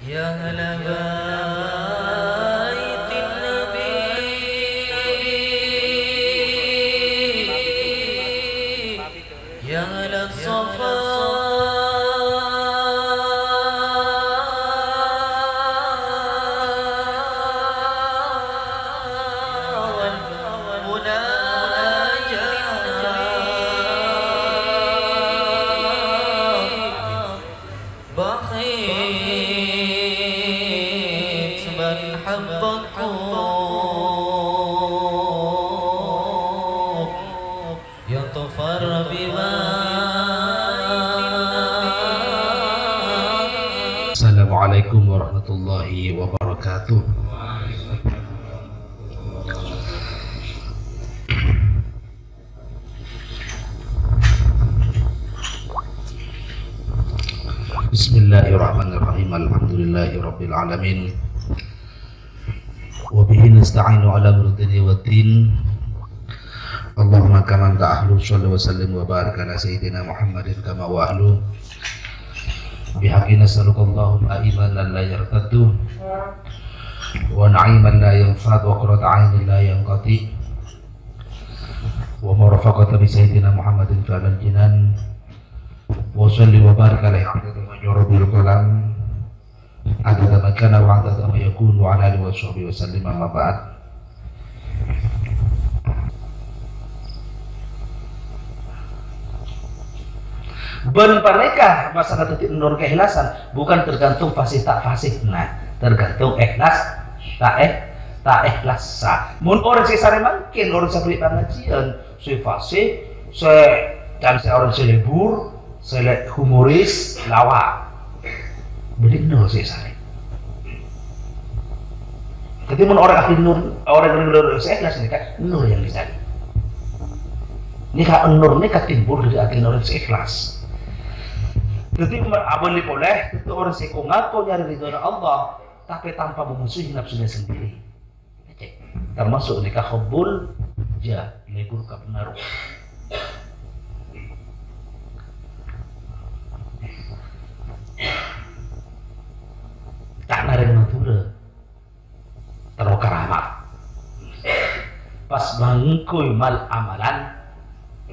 يا هلا بيت النبي يا هلا الصفا Assalamualaikum warahmatullahi wabarakatuh. Bismillahirrahmanirrahim. Alhamdulillahirabbil alamin. Wa bihi nasta'inu ala murdini waddin. Allahumma kama anta ahlu shalli wa sallim wa barik ala sayyidina Muhammadin kama wa ahlu. Bihaqqi nas'aluka Allahumma imanan la yartaddu wa na'iman la yanfad wa qurrata 'ainin la yanqati wa murafaqata bi sayyidina Muhammadin fil jinan wa salli wa barik alaihi wa yurbil kalam adada ma kana wa adada ma yakun wa ala alihi wa sahbihi wa sallim amma ba'd. Ben paneka masalah titik nur keikhlasan bukan tergantung fasih tak fasih, nah tergantung ikhlas tak ikhlas sah. Mun orang saya sare mungkin orang saya beri pengajian, saya fasih, saya dan saya orang saya libur, saya humoris, lawak, beri nur saya sare. Ketika mun orang ahli nur, orang yang nur saya ikhlas ini kan nur yang dicari. Ini kan nur ini kan timbul dari hati orang saya ikhlas. Jadi boleh boleh itu orang seko ngaku nyari ridho Allah tapi tanpa memusuhi nafsunya sendiri. Termasuk nikah hubbul lebur ka penaruh. Tak naring natura terlalu karamat. Pas mangkuy mal amalan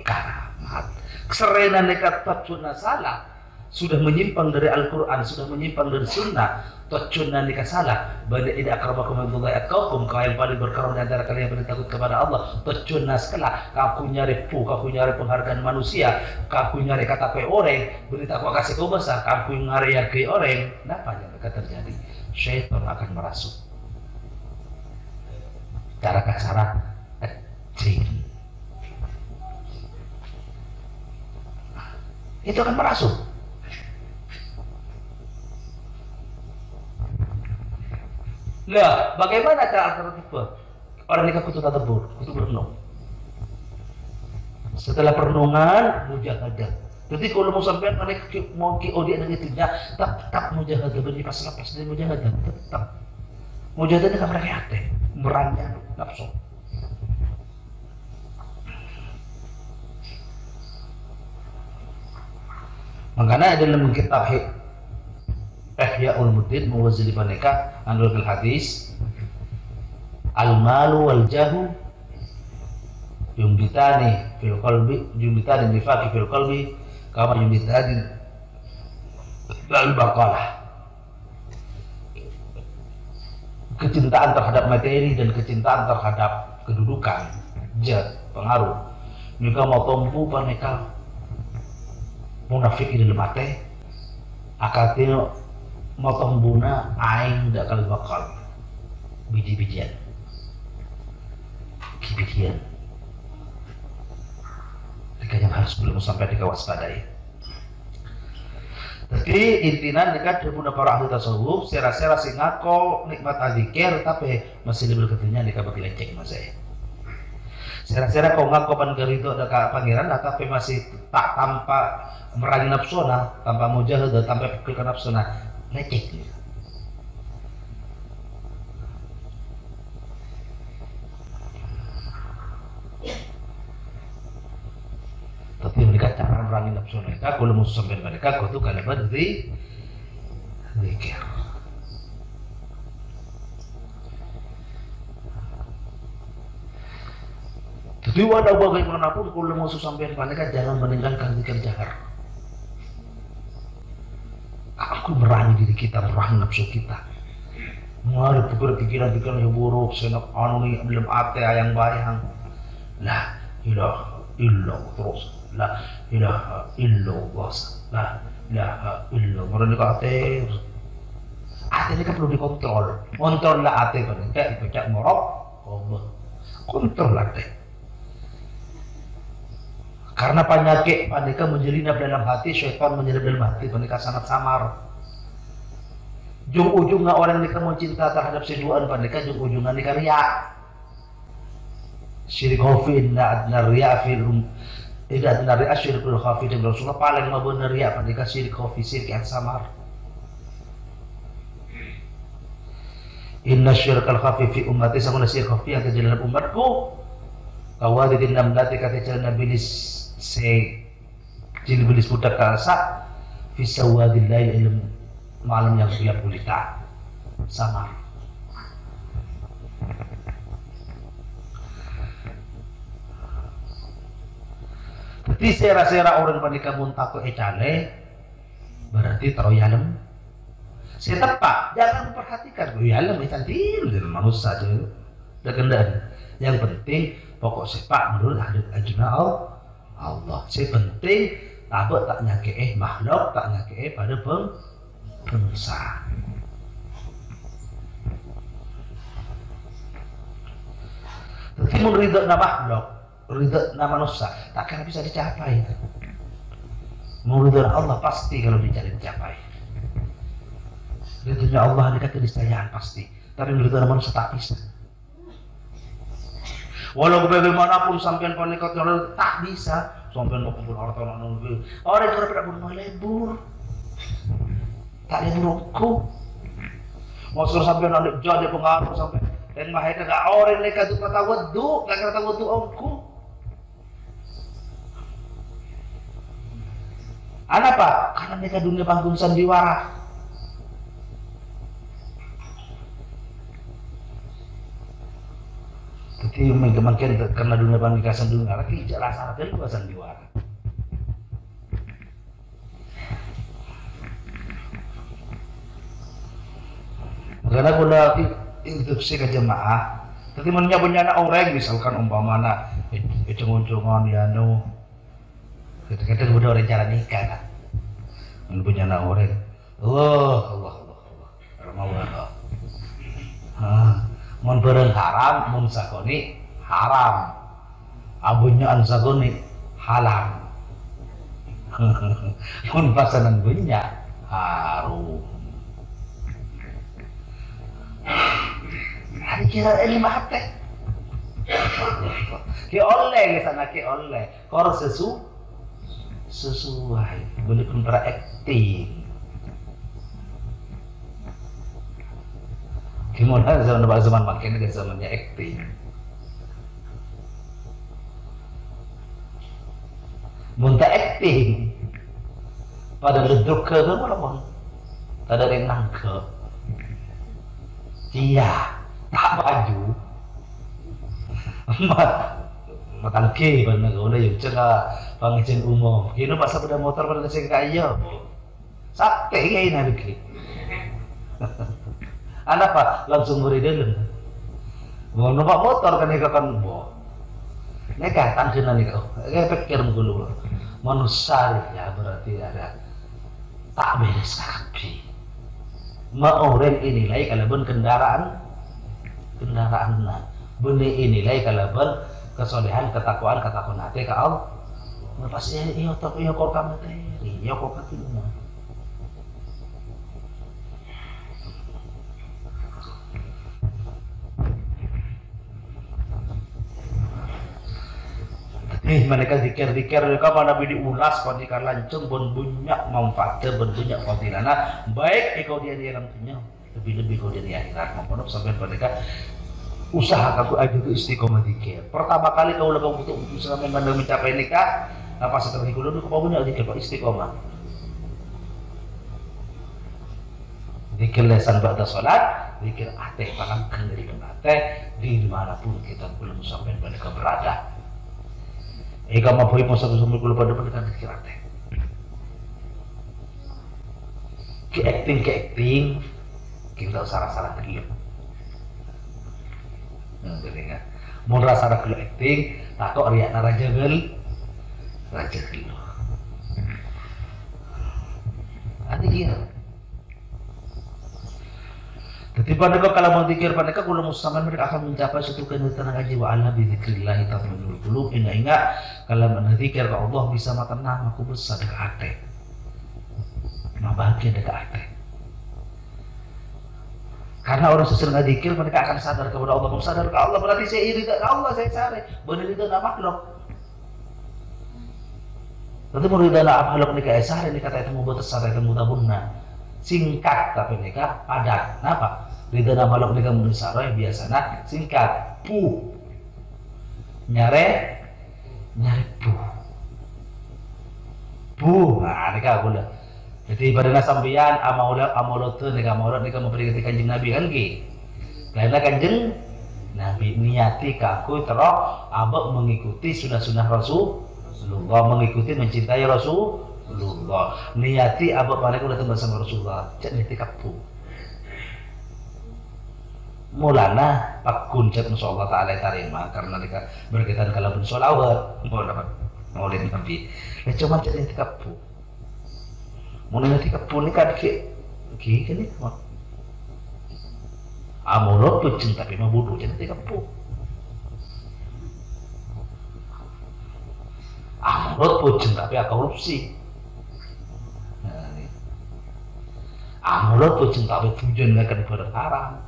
karamat. Keserenan nekat patuna salah. Sudah menyimpang dari Al-Quran, sudah menyimpang dari Sunnah, tocunna nikah salah. Bani ida akramakum indallahi atqakum, kau yang paling berkaram di antara kalian yang paling takut kepada Allah. Tocunna sekelah, kaku nyari penghargaan manusia, kaku nyari kata pe orang, berita aku kasih kau besar, kaku nyari hargai orang. Apa yang akan terjadi? Syaitan akan merasuk. Cara kasar, jin. Itu akan merasuk. Lah, bagaimana cara alternatif? Orang nikah kutu tadabur, kutu berenung. Setelah perenungan, mujahadah. Jadi kalau mau sampai mereka mau dia dan itunya, tetap mujahadah beri pas lepas dari mujahadah, tetap. Mujahadahnya kan mereka hati, merangnya nafsu. Makanya dalam kitab Ihya Ulumuddin Muwazzil Nikah Anwar fil Hadis al-malu wal jahu yumbitani fil qalbi yumbitani nifaqi fil qalbi kama yumbitani al-baqalah. Kecintaan terhadap materi dan kecintaan terhadap kedudukan pengaruh mereka mau tompu paneka munafik di dalam hati akatnya motong buna aing dak kal bakal biji-bijian kibidian yang harus belum sampai dikawaspadai. Jadi intinya dekat dengan para ahli tasawuf sera-sera sing ngako nikmat adzikir tapi masih lebih ketenya dekat bagi lecek mas saya. Sera-sera kau ngako panggerido dekat pangeran tapi masih tak tanpa merangi nafsuna, tanpa mujahadah, tanpa pikir nafsuna. Lecek gitu. Tapi mereka cara merangi nafsu mereka kalau mau sampai mereka kau tuh kalimat dari zikir. Jadi walau bagaimanapun kalau mau sampai mereka jangan meninggalkan zikir jahar. Aku merangi diri kita, merangi nafsu kita. Mari pikiran-pikiran yang buruk, senap anu nih belum ate yang bayang. La ilaha illallah terus. La ilaha illallah. La ilaha illallah. Mereka ate. Ate ini kan perlu dikontrol. Kontrol lah ate kan. Kayak dipecah morok. Kontrol ate. Karena penyakit panika menjelinap dalam hati, syaitan menjelinap dalam hati, panika sangat samar. Ujung-ujungnya orang yang mau cinta terhadap seduaan panika, ujung-ujungnya nikah riak. Syirik khafi inna adna riak fil tidak adna riak syirikul khafi dan Rasulullah paling benar riak panika syirik khafi, syirik yang samar. Inna syirikul khafi fi ummati, sama syirik khafi yang terjadi dalam umatku. Kawaditin namlati kata jalan bilis se jil bilis budak kalasa fi sawadillah ilm malam yang gelap gulita sama. Jadi sera-sera orang panika muntaku ecale berarti teroyalem. Saya tepat, jangan memperhatikan yalem itantil dengan manusia saja. Dekendaan. Yang penting pokok sepak menurut hadis ajna Allah. Si penting tabak tak nyake makhluk tak nyake pada bangsa. Tapi meridot na makhluk, ridot na manusia tak akan bisa dicapai. Meridot Allah pasti kalau dicapai. Ridotnya Allah dekat keniscayaan pasti. Tapi meridot na manusia tak bisa. Walau bagaimanapun sampean panikot tak bisa, sampean mau kumpul harta nunggu. Orang itu tidak boleh melebur, tak leburku. Mau suruh sampean ada jadi pengaruh sampai dan mahita gak orang mereka tu kata wadu, gak kata wadu aku. Kenapa? Karena mereka dunia bangun sandiwara. Jadi makin karena dunia pernikahan sandiwara, kita rasa ada luas sandiwara. Karena guna instruksi ke jemaah, tapi punya anak orang misalkan umpamana ujung-ujungan ya no, kadang-kadang udah orang cara nikah kan, punya anak orang, Allah, Ramawala. Mun bareng haram, mun sakoni haram. Abunya an sakoni halal. Mun pasanan bunya harum. Hari kira ini mate. Ki oleh ke sana ki oleh. Kor sesuai. Boleh pun para acting. Gimana zaman makin ke zamannya acting. Muntah acting pada leduk ke berapa? Tada renang ke iya tak baju matang ke pada negara yang cakap pengajian umum kini pasal pada motor pada saya kaya sakit kayak ini begini. Anak pak langsung beri dalam. Mau numpak motor kan mereka kan boh. Mereka tangkina nih kau. Mereka pikir dulu. Manusia ya berarti ada tak beres kaki. Mau orang inilai kalau pun kendaraan nah. Benda inilai kalau pun kesolehan ketakwaan hati ke Allah. Pasti iya tapi iya kau kamu teh. Iya kau kakinya. Mereka zikir-zikir mereka pada diulas pada lancung bon bunyak manfaatnya bon bunyak fadilana baik ekau dia di alam dunia lebih kau dia di akhirat maupun sampai mereka usaha kamu aja ke istiqomah zikir. Pertama kali kau lakukan untuk sampai mencapai nikah apa setelah itu dulu kau punya zikir istiqomah. Zikir lesan pada sholat, zikir ateh palangkan dari ateh di dimanapun kita belum sampai mereka berada. Eka maboi mo satu sambil kulo pada pendekan dikira teh. Ke acting, kita salah terlihat. Bener nggak? Mau rasa kilo acting, tato riak raja gel. Ada dia. Tetapi mereka kalau berzikir mereka kalau musaman mereka akan mencapai suatu kenikmatan jiwa Allah bi dzikrillah tatma'innul qulub. Ingat kalau berzikir ke Allah bisa tenang, aku besar dekat hati. Bahagia dekat hati. Karena orang sesering zikir mereka akan sadar kepada Allah. Sadar ke Allah berarti saya iri ke Allah, saya cari. Benar itu nama makhluk. Nanti murid dalam makhluk nikah esar ini kata itu mubat esar itu mutabunna. Singkat tapi nikah padat. Kenapa? Ridha nama makhluk nikah munisara biasanya singkat. Pu. Nyare pu. Nah nikah boleh. Jadi pada sampeyan amaulot nikah memberi ketika kanjeng Nabi kan ki. Lainnya kanjeng Nabi niati kaku terok abak mengikuti sunah Rasulullah, mengikuti mencintai Rasulullah. Niati abak mereka udah tembak sama Rasulullah. Cek niati kapu. Mulana pak kuncet insyaallah taala tarima karena mereka berkaitan kalau bersolawat mau lihat Nabi. Cuma cek niati kapu. Mau niati kapu ni kan ki ni mah. Amulot pun tapi mah bodoh jadi niati kapu. Amulot pucung tapi korupsi. Amulot pucung tapi tujuan akan ibadah haram.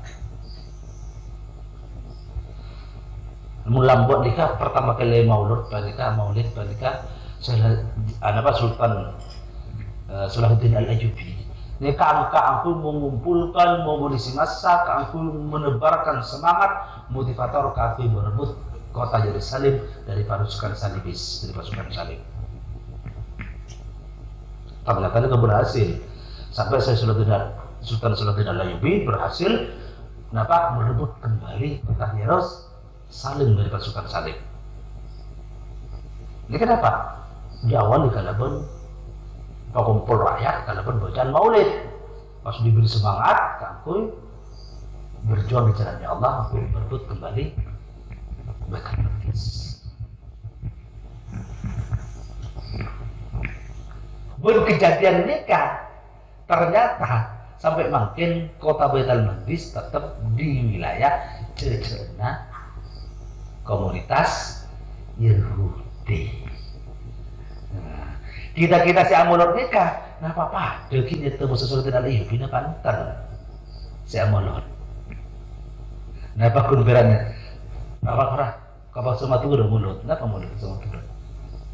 Mulambot nikah pertama kali maulid balika Sultan Salahuddin Al-Ayyubi. Nikah aku mengumpulkan, mengisi massa, aku menebarkan semangat motivator aku merebut kota Yerusalem dari pasukan Salibis, dari pasukan Salib. Ternyata itu berhasil. Sampai saya Sultan Salahuddin Al-Ayyubi berhasil merebut kembali kota Yerusalem dari pasukan Salib. Ini kenapa? Di awal dikalaban kumpul rakyat, kalaban bacaan maulid. Pas diberi semangat, aku berjuang di jalannya Allah, aku merebut kembali Baitul Maqdis. Berkejadian nikah, ternyata sampai makin kota Baitul Maqdis tetap di wilayah Cecena komunitas Yahudi. Nah, kita si amolor nikah, nah apa deki itu sesuatu tidak lain bina pantar si amolor. Nah apa kunberannya? Apa korah? Kapal semua tu udah mulut, kenapa mulut semua tu?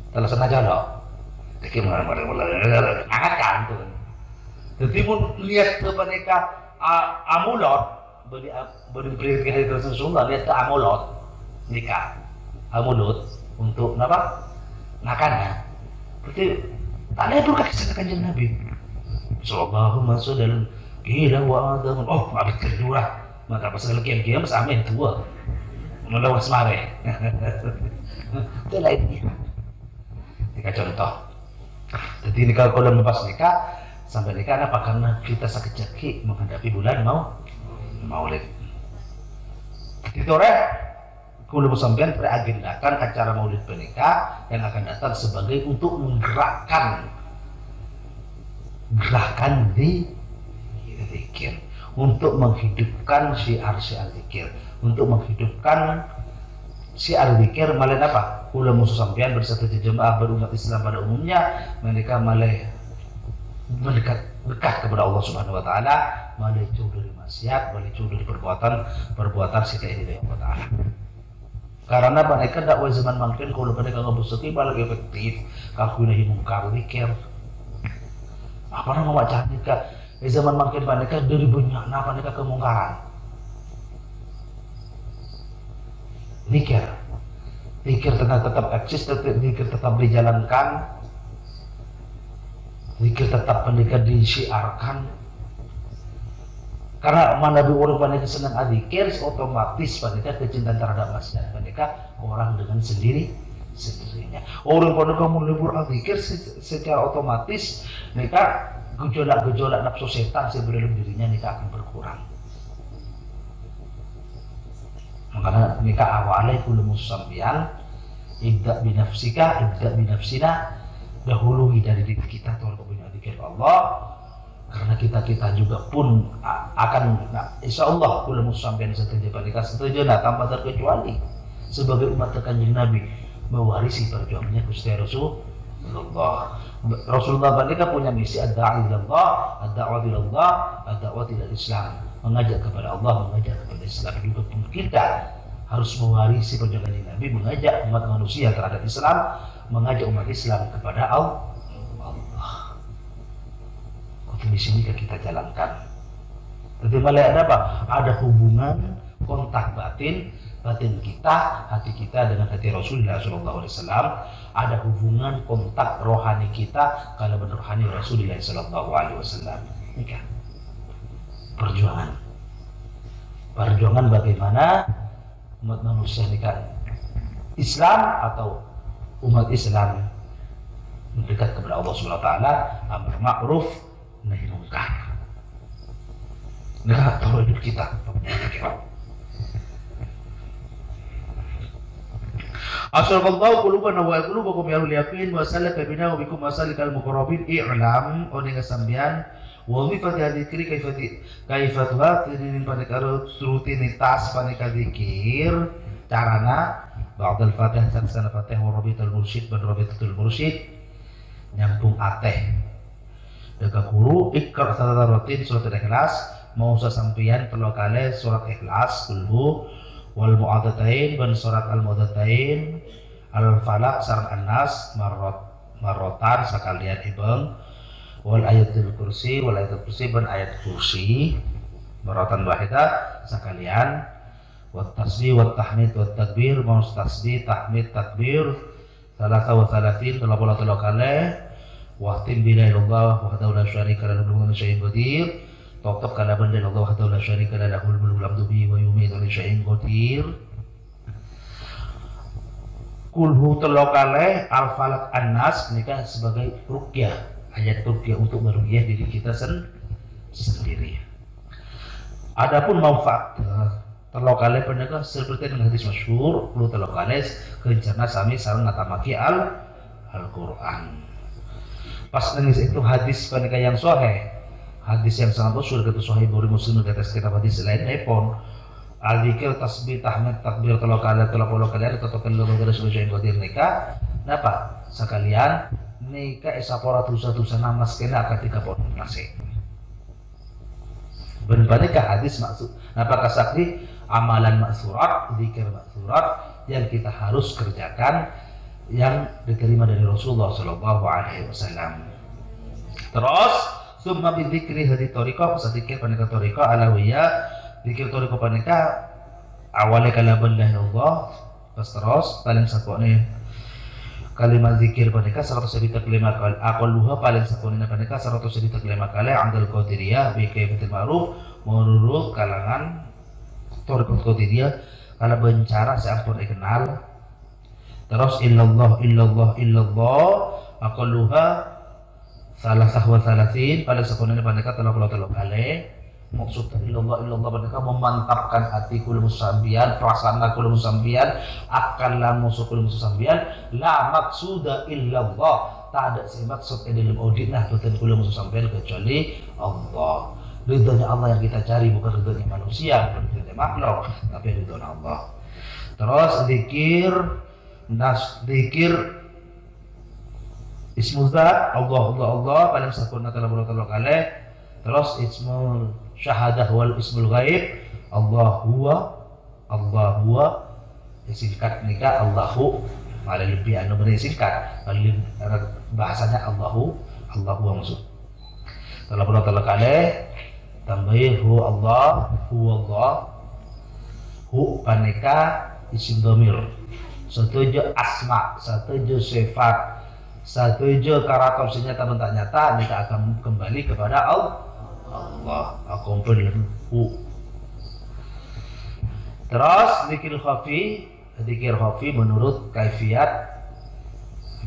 Kalau sengaja loh, deki mulai angkat kan tu. Jadi pun lihat kepada mereka amolor beri hari Rasulullah lihat ke amolor nikah, amulut untuk apa? Makannya. Berarti tak ada berkat kisah kanjeng Nabi. Sallallahu dalam gila wa adam. Oh, abis kedua. Maka pas lagi yang mas amin tua. Melawas mare. Itu lainnya. Jika contoh. Jadi ini kalau lepas nikah sampai nikah apa karena kita sakit jaki menghadapi bulan Maulid. Itu kalau sampean beragendakan acara maulid pernikah yang akan datang sebagai untuk menggerakkan gerakan di zikir, untuk menghidupkan syiar zikir, untuk menghidupkan syiar zikir malah apa? Kalau musuh sampean bersatu jemaah berumat Islam pada umumnya mereka malah mendekat kepada Allah Subhanahu wa taala, malah jauh dari maksiat, malah jauh dari perbuatan syiar dari Allah taala. Karena mereka dakwah zaman mungkin kalau mereka ngebusuki paling efektif kalau nahi mungkar zikir. Apa nama macam mereka di zaman mungkin mereka dari banyak apa mereka kemungkaran. Zikir tetap eksis, zikir tetap dijalankan, zikir tetap mereka disiarkan. Karena mana orang mereka senang adzikir, otomatis mereka kecintaan terhadap maksiat mereka orang dengan sendirinya sendirinya. Orang pada kamu libur al-zikir secara otomatis nikah gejolak-gejolak nafsu setan sebelum dirinya nikah akan berkurang. Makanya nikah awalnya kulo musambian ibda binafsika, ibda binafsina, dahului dari diri kita tolong punya zikir Allah, karena kita juga pun akan insya Allah kulo musambian setuju nikah setuju tanpa terkecuali sebagai umat Kanjeng Nabi mewarisi perjuangannya Gusti Rasulullah. Rasulullah mereka punya misi ad-da'i ilallah, ad-da'wah ilallah, ad-da'wah ilal Islam, mengajak kepada Allah, mengajak kepada Islam. Juga pun kita harus mewarisi perjuangan Nabi, mengajak umat manusia terhadap Islam, mengajak umat Islam kepada Allah. Misi ini kita jalankan. Tapi malah ada apa? Ada hubungan kontak batin kita, hati kita dengan hati Rasulullah SAW. Ada hubungan kontak rohani kita kalau rohani Rasulullah SAW. Ini kan perjuangan bagaimana umat manusia ini kan Islam atau umat Islam mendekat kepada Allah SWT, amar ma'ruf nahi munkar. Nah, tahu hidup kita. Asyarallahu qulubana wa qulubakum ya ulil yaqin wa salaka bina wa bikum masalikal muqarrabin i'lam oning sambian wazifat dzikri kaifatuha tinin panekaro rutinitas paneka zikir carana ba'dal fatih saksana fatih wa rabitul mursyid ban rabitul mursyid nyambung ateh deka guru ikrar salata rutin surat al-ikhlas mau sampeyan telo kali surat ikhlas kulhu wal mu'adzatain ban surat al-mu'adzatain al-falaq saran an-nas marrotan sekalian ibeng wal ayatul kursi ban ayat kursi marrotan wahidah sekalian wat tasbih wat tahmid wat takbir mau tasbih tahmid takbir salasa wa salasin 33 kali wahtim bila ilallah wahdahu la syarika lahu wa syai'in qadir Toktok kana benda Allah wahdahu la syarika lahu lahul mulku bihi wa yumiitu li syai'in qadir. Kulhu telokale al-falaq an-nas nikah sebagai ruqyah, ayat ruqyah untuk meruqyah diri kita sendiri. Adapun manfaat telokale penegak seperti dengan hadis masyhur, lu telokale kencana sami sareng ngatamaki Al-Qur'an. Pas nangis itu hadis penegak yang sahih. Hadis yang sangat masyhur kata Sahih Bukhari Muslim di atas kitab hadis lain nepon al-zikir tasbih tahmid takbir kalau kalian atau kalau gara sebagai qadir nikah napa sekalian nikah esapora dosa-dosa namas kena akan 30 nasi berbandingkan hadis maksud napa kasakti amalan maksurat zikir maksurat yang kita harus kerjakan yang diterima dari Rasulullah SAW. Terus summa bi dzikri hadi tariqah sadikir panika tariqah alawiyah zikir tariqah panika awalnya kalaban la Allah terus paling sapone kalimat zikir panika 135 kali aqalluha paling sapone panika 135 kali andal qadiriyah bi kaifatil ma'ruf menurut kalangan tariqah qadiriyah kalau bencara sampun dikenal. Terus illallah aqalluha salah sahwa salasin pada sekolah mereka telah kali maksud illallah mereka memantapkan hati kulum musambian perasaan kulum musambian akan la musuh kulum musambian la maksuda illallah tak ada maksud dalam auditnya betul kulum musambian kecuali Allah. Ridhonya Allah yang kita cari bukan ridhonya manusia, bukan ridhonya makhluk, tapi ridhonya Allah. Terus zikir Ismu zat Allah paling sempurna kalau kali. Terus ismul syahadah wal ismul ghaib Allah huwa disingkat nikah Allahu paling lebih anu bersingkat paling bahasanya Allahu maksud. Kalau kali tambahin Allah hu panika isim dhamir setuju asma setuju sifat setuju karakter senjata bentak nyata kita akan kembali kepada Allah hu. Terus zikir khafi menurut kaifiat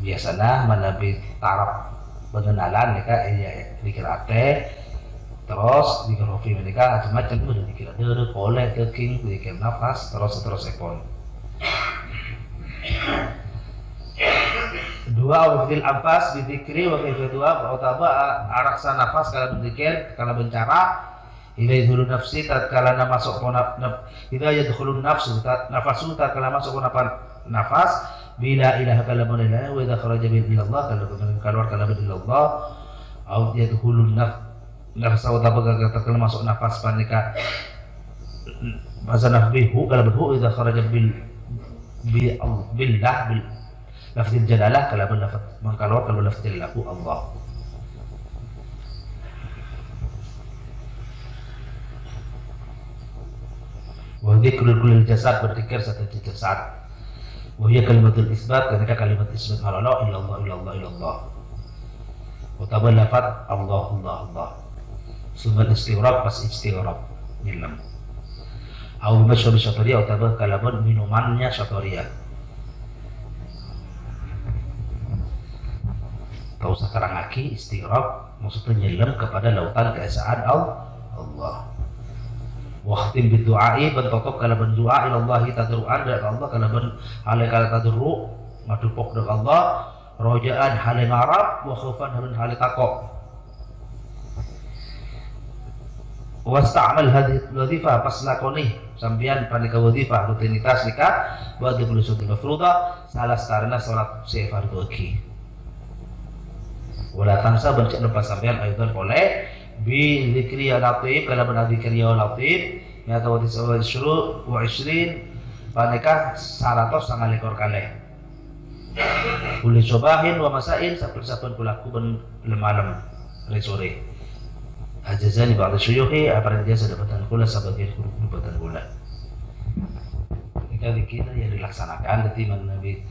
biasanya menabi taraf pengenalan mereka dikira teh terus dikira mereka macam-macam udah dikira dere kolek keking dikira nafas terus ekon dua wakil anfas bidikri wakil kedua utama araksa nafas kalau berzikir kalau bencara ila yadkhulun nafsi tatkala masuk ila yadkhulun nafsu nafasu tatkala masuk nafas bila ilaha kalamun ilaha wa idza kharaja ila Allah kalau keluar kalamun ila Allah au yadkhulun nafsa wa tatkala masuk nafas panika masa nafbihu kalau berhu idza kharaja billah lafzul jalalah kalamun lafaz keluar kalau lafzul lahu Allah. Wa dzikrul kulli jasad berzikir satu jasad. Wa hiya kalimatul isbat ketika kalimat isbat la illallah. Wa tabal lafaz Allah. Summa istighraq pas istighraq nilam. Au masyhur syatoria atau tabal kalamun minumannya syatoria. Tahu sekarang lagi istighraq maksudnya nyelam kepada lautan keesaan Allah. Waqtin bidu'ai bentotok kalau berdoa ilallahi tadru'an dari Allah kalau halai kalau tadru' madupok dari Allah rojaan halai ngarap wa khufan halai takok wasta'amal hadith wadifah pas lakoni sambian panika wadifah rutinitas nikah buat dibulusutul mafruda salah starna salat fardu aki wala tansa baca lupa sambian ayudan oleh bi dzikri ya latif kalau benar dzikri ya latif ya tawati sawal syuru wa 20 paneka 100 sangat lekor kalih boleh cobain wa masain saben-saben kulaku ben malam sore ajazani ba'da syuyukhi apa dia sedapatan kula sebagai kurubatan kula ketika dikira yang dilaksanakan dadi Nabi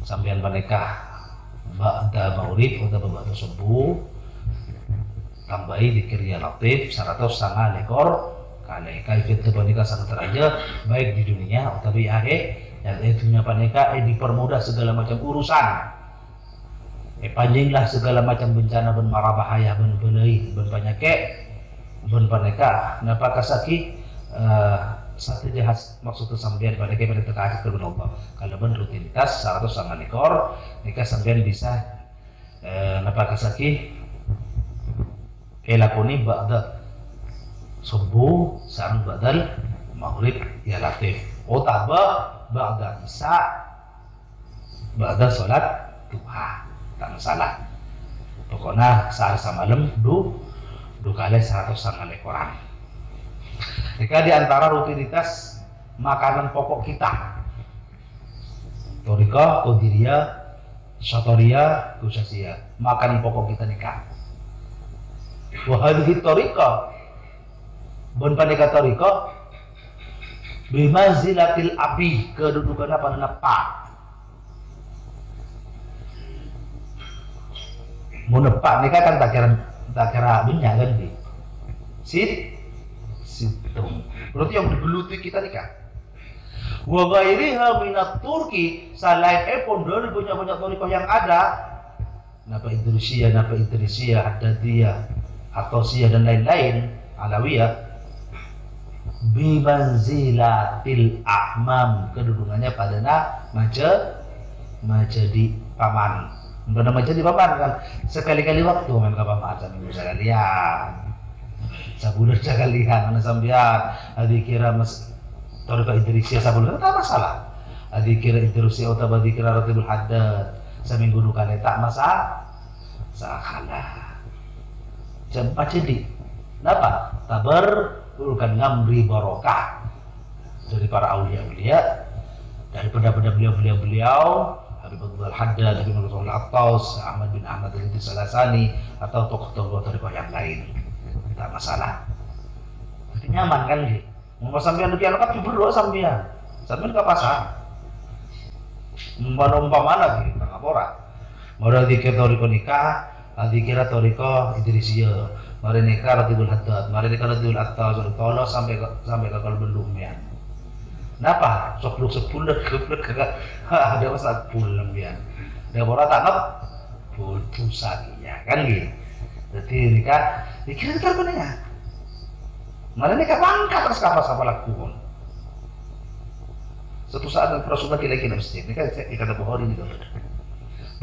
sampean paneka ba'da maulid atau ba'da subuh tambahi dzikir ya latif 100 sangat lekor kali kaifiyat panika sangat teraja baik di dunia atau di akhir dan dunia panika dipermudah segala macam urusan panjanglah segala macam bencana ben mara bahaya ben belai ben penyakit ben panika napa kasaki satu jahat maksud sampean panika pada terkait kepada Allah kalau ben rutinitas 100 sangat lekor nika sampean bisa napa kasaki elakoni ba'da subuh sareng badal maghrib ya latif utaba ba'da isya ba'da salat duha tak masalah pokoknya sehari semalam du kali 100 sangat lekoran jika diantara rutinitas makanan pokok kita Torika, Qadiriyah, Syatoria, Kusasiyah makanan pokok kita nikah wahadhi Torika bon paneka toriko bimanzilatil abi kedudukan apa nepak mau nepak nikah kan tak kira minyak kan di situng berarti yang digeluti kita nikah wa ghairiha minat Turki selain pun dari banyak toriko yang ada napa Idrisiyah, Haddadiyah, Atosiyah dan lain-lain Alawiyah bimanzilatil ahmam kedudukannya pada di paman benar di paman kan sekali-kali waktu main ke paman sambil sekalian sabulan sekalian mana sambian adikira mas torika Idrisiyah sabulan tak masalah adikira Idrisiyah atau adikira Ratibul Haddad seminggu dua kali tak masalah salah jam 4 jadi kenapa? Tabar bukan ngamri barokah dari para aulia-aulia daripada beliau Habib Abdul Haddad, Habib Abdul Attas, Ahmad bin Ahmad Al-Salasani atau tokoh-tokoh dari yang lain tak masalah jadi nyaman kan sih mau sampean di lengkap berdoa sampean ke pasar umpama lagi tak apa mau dikira toriko nikah dikira toriko Idrisiyah mari nikah Ratibul Haddad, mari nikah Ratibul Attas, tolong sampai ke kalau belum ya. Kenapa? Sok lu 10 kagak ada masalah pulang ya. Deborah tanggap putusan ya kan gitu. Jadi nikah dikira benernya. Mana nikah pangkat terus apa lakukan. Suatu saat Rasulullah kira-kira mesti nikah kata Bukhari juga.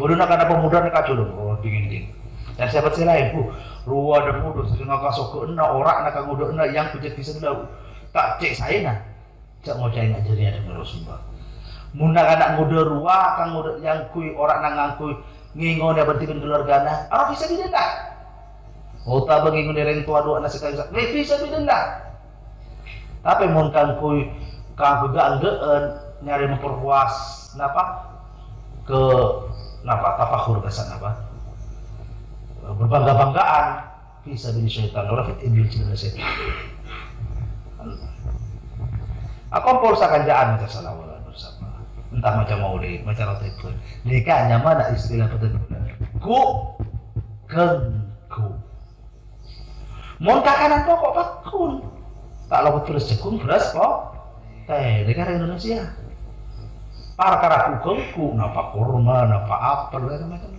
Bodoh nak ada pemuda nikah jodoh, oh dingin. Dan sahabat saya lain, ruwa dan muda setengah kasok ke enak orang nak ngudo enak yang kujat bisa belau tak cek saya nak. Cak mau cai nak jadi ada Rasulullah. Muna anak muda ruwa kang muda yang kui orang nang ngangkui ngingon dia berarti keluargana. Arah bisa didenda. Ota bagi ngundereng tua dua anak sekali bisa didenda. Tapi mun kang kui kang kegaan nyari memperpuas napa ke napa tafakhur kesan apa berbangga-banggaan bisa bin syaitan ora fit ibil cina setan. Aku polsa kanjaan macam salawat bersama. Entah macam maulid, macam roti pun. Nikahnya mana istilah pertemuan? Ku kengku. Mon kakanan pokok pakun. Tak lalu terus jagung beras kok. Negara Indonesia. Para kengku, napa kurma, napa apel, macam-macam.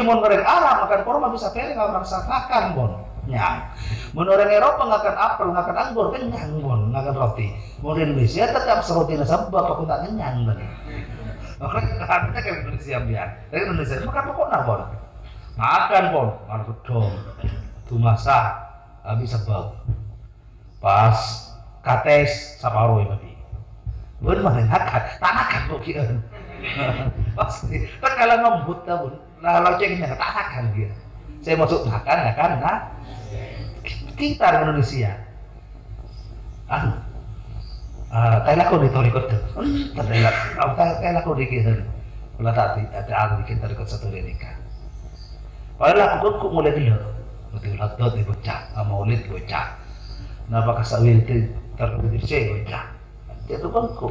Mon goreng Arab makan kurma bisa piring, nggak merasa makan bon. Nyang. Mun orang Eropa ngakan apel, ngakan anggur kenyang bon, ngakan roti. Mun Indonesia tetap seroti sebab aku tak kenyang ben. Orang kan Indonesia biar. Dari Indonesia makan pokoknya bon. Makan bon, makan gedong. Tu masak habis sebab. Pas kates saparo ya babi. Bun mana makan, tak makan kok kieu. Pasti. Tak kalau ngembut ta bun. Lah ceknya tak makan dia. Saya masuk makan ya kan, nah kita di Indonesia, Thailand kau di torikot tu, Thailand kau di kiri, kalau tak ada aku di kita torikot satu nikah. Kalau aku mulai dulu, betul betul dibocah, maulid bocah, napa kasawil itu terlebih saya bocah, dia tu bangku,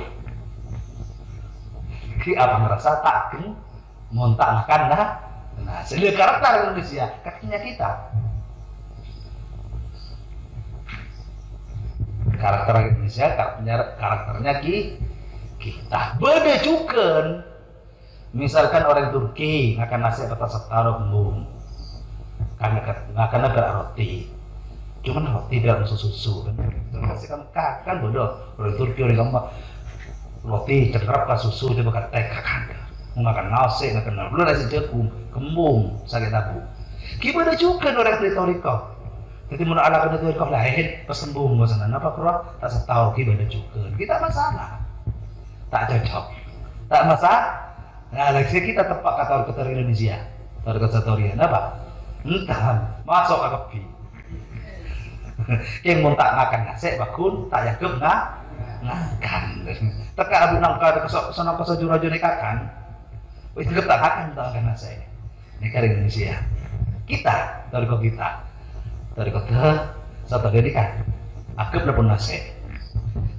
ki apa merasa tak kini, montak makan dah. Nah, sehingga karakter Indonesia, kakinya kita. Karakter Indonesia, karakternya kita. Beda juga. Misalkan orang Turki akan nasi atas setara kembung, karena roti. Cuman roti dalam susu kan. Terus kan bodoh. Orang Turki orang kamu roti cekrap ke susu dia bakal teh kakak. Makan nasi, makan belum nasi jagung, kembung, sakit tabu. Gimana juga orang retorika. Jadi menurut ala retorika lain, pas kembung sana. Apa kurang? Tak setahu gimana juga. Kita masalah, tak cocok, tak masalah. Nah, lagi kita tepat kata Indonesia, kata Satorian. Apa? Entah, masuk ke kopi. Yang mau tak makan nasi, bakun, tak yakin ngakan. Teka abu nangka kesana kesajurajo nekakan. Itu kita akan tahu saya. Negara Indonesia. Kita, dari kota satu hari kan. Akib pun nasi.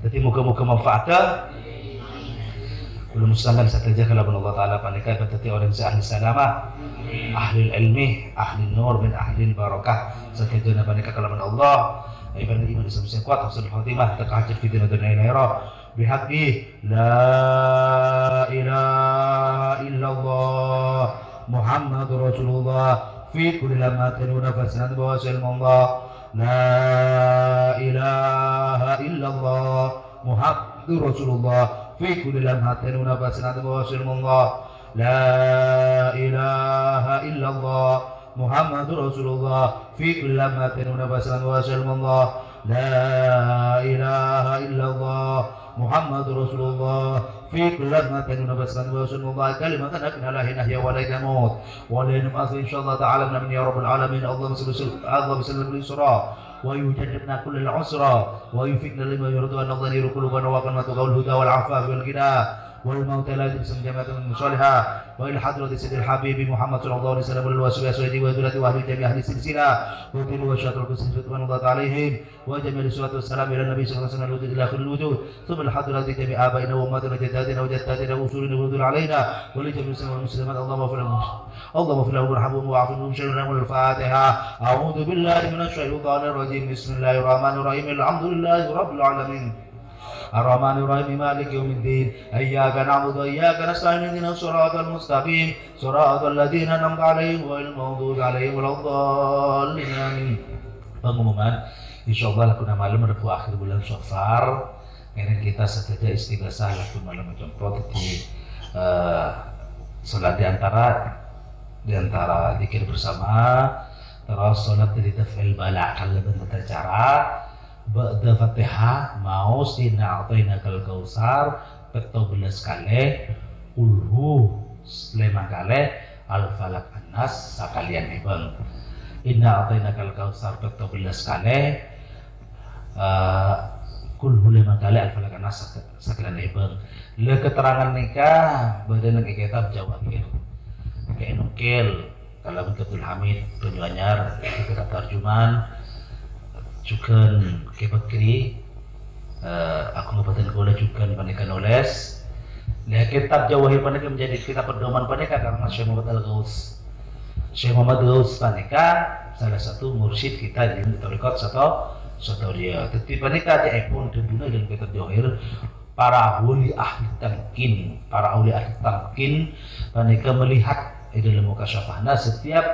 Jadi muka-muka manfaatnya. Belum muslimkan saja kalau Allah Taala panika berarti orang ahli salamah, ahli ilmi, ahli nur, min ahli barakah. Saja panika kalau Allah. Ibadah iman Islam kuat, husnul khatimah, terkajat fi dunia dan akhirat. بحقه لا إله إلا الله محمد رسول الله في كل لمحة ونفس وسلم الله لا إله إلا الله محمد رسول الله في كل لمحة ونفس وسلم الله لا إله إلا الله محمد رسول الله في كل لمحة ونفس وسلم الله لا إله إلا الله محمد رسول الله في كل لمحة ونفس وسلم الله كلمة أكنها لا نحيا ولا نموت ولا نمأث إن شاء الله تعالى من يا رب العالمين اللهم وسلم بالإسراء ويجنبنا كل العسرى ويفقنا لما يرضى أن نظنير قلوبنا وقنا تقول الهدى والعفاف والغنى والموت لا يجلس جماعة من صالحة وإلى حضرة سيد الحبيب محمد صلى الله عليه وسلم والواسع سيدي ودولة وأهل جميع أهل السلسلة وطول وشاط القسم رضوان الله عليهم وجميع الصلاة والسلام إلى النبي صلى الله عليه وسلم إلى آخر الوجود ثم الحضرة جميع آبائنا وأمهاتنا وجداتنا وجداتنا وأصولنا وردود علينا ولجميع المسلمين والمسلمات اللهم اغفر لهم اللهم اغفر لهم وارحمهم واعفهم شرهم والفاتحة أعوذ بالله من الشيطان الرجيم بسم الله الرحمن الرحيم الحمد لله رب العالمين Ar-Rahmanir Rahim Maliki Yaumiddin Iyyaka na'budu wa iyyaka nasta'in ihdinas siratal mustaqim siratal ladzina an'amta 'alaihim ghairil maghdubi 'alaihim waladdallin amin. Pengumuman insyaallah lakukan malam rebu akhir bulan Syawal ini kita setelah istighosah lakukan malam contoh di salat di antara zikir bersama terus salat dari taf'il bala kalau bentuk cara ba'da Fatihah mau inna a'tainakal kautsar 14 kali ulhu 5 kali al-falaq an-nas sakalian ibang inna a'tainakal kautsar 14 kali kulhu 5 kali al-falaq an-nas sakalian ibang le keterangan nikah badan kitab jawahir kayak nukil kalau Abdul Hamid Penyanyar kitab tarjuman juga ke Bakri aku ngobatan gula juga panika nulis nah kitab jawahir panika menjadi kitab pedoman panika karena Syekh Muhammad Al-Ghaus Syekh Muhammad Al-Ghaus panika salah satu mursyid kita di Torikot satu dia tetapi panika dia pun dibuna dalam kitab jawahir para ahli tamkin panika melihat dalam mukasyafahna setiap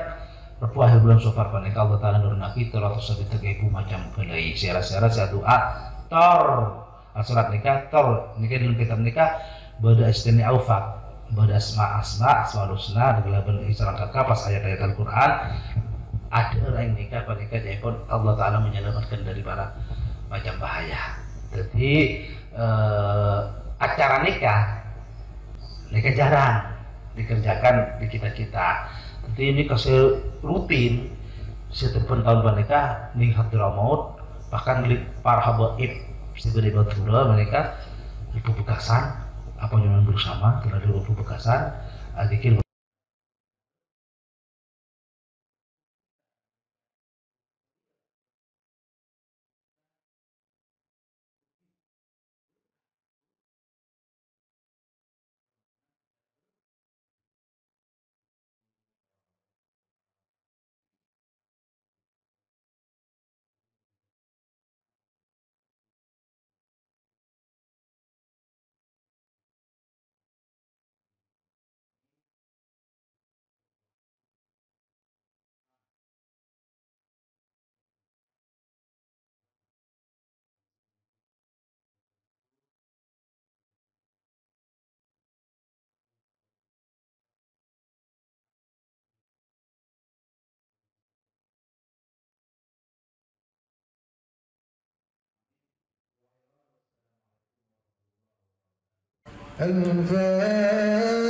akhir bulan Syawal panika Allah Ta'ala nur nabi 373 macam belai syarat-syarat doa tor surat nikah tor nikah dalam kitab nikah bada istini aufak bada asma husna digelaban isyarat kakak pas ayat-ayat Al-Quran ada orang nikah panika jaipun Allah Ta'ala menyelamatkan dari para macam bahaya. Jadi acara nikah jarang dikerjakan di kita. Jadi ini kasih rutin setiap tahun panika ning Hadramaut bahkan para habaib sebagai batura mereka ibu bekasan apa yang bersama terhadap ibu bekasan adikil الفاتحة.